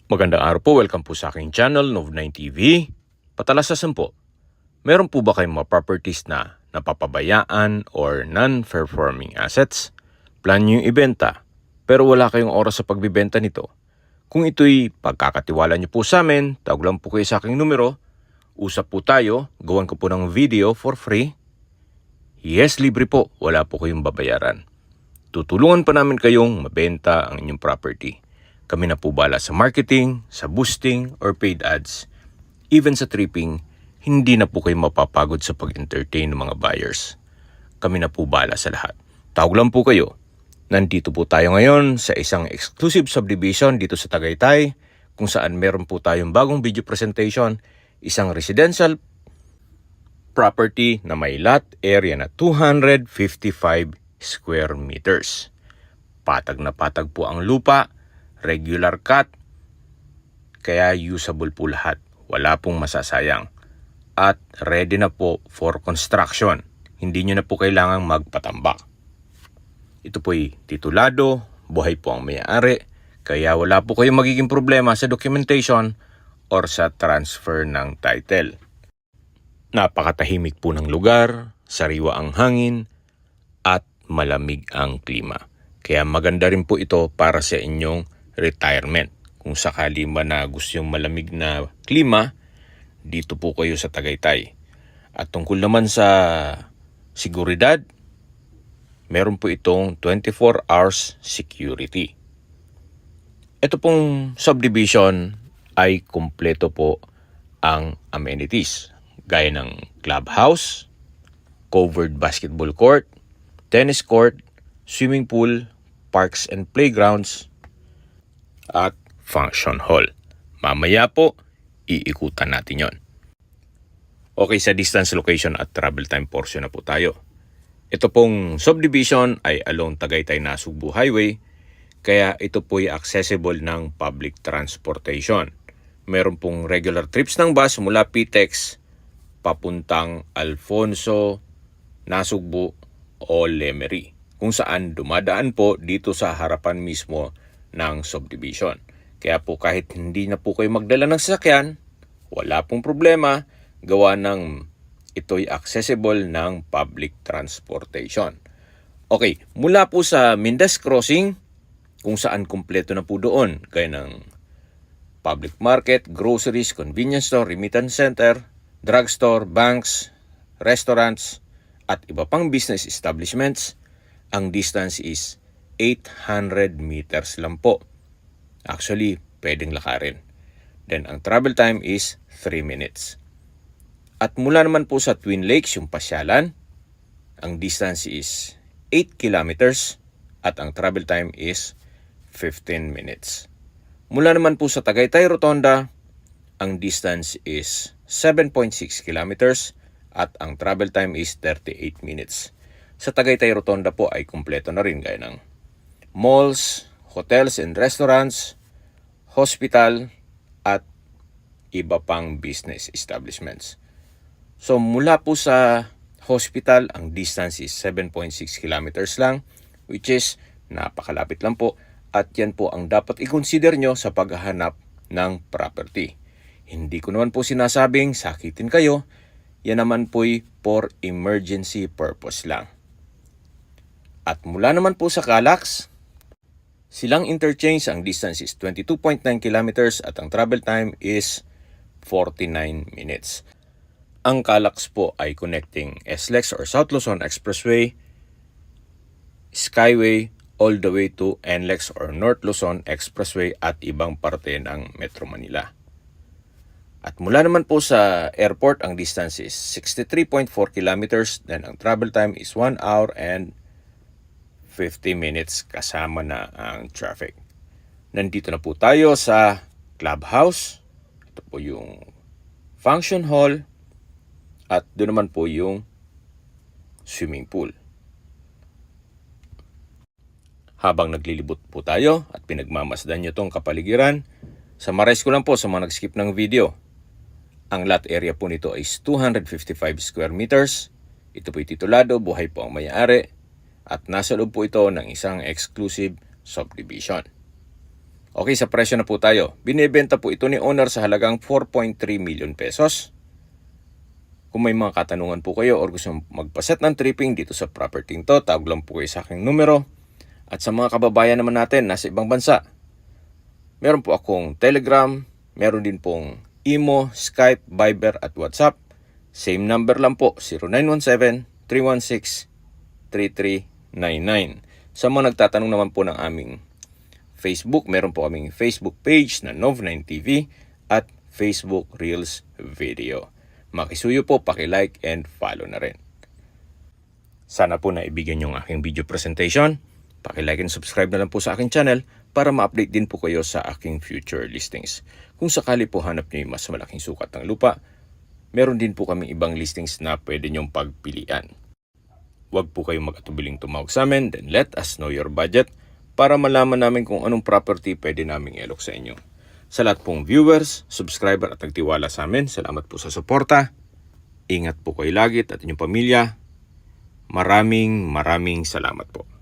Magandang araw po, welcome po sa aking channel, Nov9 TV. Patalasasan po, meron po ba kayong mga properties na napapabayaan or non-performing assets? Plan nyo yung ibenta, pero wala kayong oras sa pagbibenta nito. Kung ito'y pagkakatiwala nyo po sa amin, tawag lang po kayo sa aking numero, usap po tayo, gawan ko po ng video for free. Yes, libre po, wala po kayong babayaran. Tutulungan pa namin kayong mabenta ang inyong property. Kami na po bala sa marketing, sa boosting, or paid ads. Even sa tripping, hindi na po kayo mapapagod sa pag-entertain ng mga buyers. Kami na po bala sa lahat. Tawag lang po kayo. Nandito po tayo ngayon sa isang exclusive subdivision dito sa Tagaytay, kung saan meron po tayong bagong video presentation, isang residential property na may lot area na 255 square meters. Patag na patag po ang lupa, regular cut, kaya usable po lahat. Wala pong masasayang. At ready na po for construction. Hindi nyo na po kailangang magpatambak. Ito po'y titulado, buhay po ang may-ari, kaya wala po kayong magiging problema sa documentation or sa transfer ng title. Napakatahimik po ng lugar, sariwa ang hangin, at malamig ang klima. Kaya maganda rin po ito para sa inyong retirement. Kung sakali man na gusto yung malamig na klima, dito po kayo sa Tagaytay. At tungkol naman sa seguridad, meron po itong 24 hours security. Ito pong subdivision ay kumpleto po ang amenities, gaya ng clubhouse, covered basketball court, tennis court, swimming pool, parks and playgrounds, at function hall. Mamaya po, iikutan natin yon. Okay, sa distance, location at travel time portion na po tayo. Ito pong subdivision ay along Tagaytay-Nasugbu Highway, kaya ito po ay accessible ng public transportation. Meron pong regular trips ng bus mula PTEX papuntang Alfonso, Nasugbu o Lemery, kung saan dumadaan po dito sa harapan mismo ng subdivision. Kaya po kahit hindi na po kayo magdala ng sasakyan, wala pong problema, gawa ng ito'y accessible ng public transportation. Okay, mula po sa Mindas Crossing, kung saan kumpleto na po doon, gaya ng public market, groceries, convenience store, remittance center, drugstore, banks, restaurants, at iba pang business establishments, ang distance is 800 meters lang po. Actually, pwedeng lakarin. Then, ang travel time is 3 minutes. At mula naman po sa Twin Lakes, yung pasyalan, ang distance is 8 kilometers at ang travel time is 15 minutes. Mula naman po sa Tagaytay Rotonda, ang distance is 7.6 kilometers at ang travel time is 38 minutes. Sa Tagaytay Rotonda po ay kumpleto na rin gaya ng malls, hotels and restaurants, hospital, at iba pang business establishments. So mula po sa hospital, ang distance is 7.6 kilometers lang, which is napakalapit lang po, at yan po ang dapat i-consider nyo sa paghahanap ng property. Hindi ko naman po sinasabing sakitin kayo, yan naman po'y for emergency purpose lang. At mula naman po sa Calax, silang interchange, ang distance is 22.9 kilometers at ang travel time is 49 minutes. Ang Calax po ay connecting SLEX or South Luzon Expressway, Skyway, all the way to NLEX or North Luzon Expressway at ibang parte ng Metro Manila. At mula naman po sa airport, ang distance is 63.4 kilometers, then ang travel time is 1 hour and 50 minutes kasama na ang traffic. Nandito na po tayo sa clubhouse. Ito po yung function hall at doon naman po yung swimming pool. Habang naglilibot po tayo at pinagmamasdan nyo itong kapaligiran, summarize ko lang po sa mga nag-skip ng video. Ang lot area po nito is 255 square meters. Ito po'y titulado, buhay po ang may-ari. At nasa loob po ito ng isang exclusive subdivision. Okay, sa presyo na po tayo. Binibenta po ito ni owner sa halagang 4.3 million pesos. Kung may mga katanungan po kayo or gusto magpaset ng tripping dito sa property to, tawag lang po kayo sa aking numero. At sa mga kababayan naman natin nasa ibang bansa, meron po akong Telegram, meron din pong Imo, Skype, Viber at WhatsApp. Same number lang po, 0917-316-3399. Sa mga nagtatanong naman po ng aming Facebook, meron po kaming Facebook page na Nov9TV at Facebook Reels Video. Makisuyo po, paki-like and follow na rin. Sana po naibigyan yung aking video presentation. Paki-like and subscribe na lang po sa aking channel para ma-update din po kayo sa aking future listings. Kung sakali po hanap nyo yung mas malaking sukat ng lupa, meron din po kaming ibang listings na pwede nyong pagpilian. Huwag po kayong mag-atubiling tumawag sa amin, then let us know your budget para malaman namin kung anong property pwede naming ilok sa inyo. Sa lahat pong viewers, subscriber at nagtiwala sa amin, salamat po sa suporta. Ingat po kayo lagi at inyong pamilya. Maraming salamat po.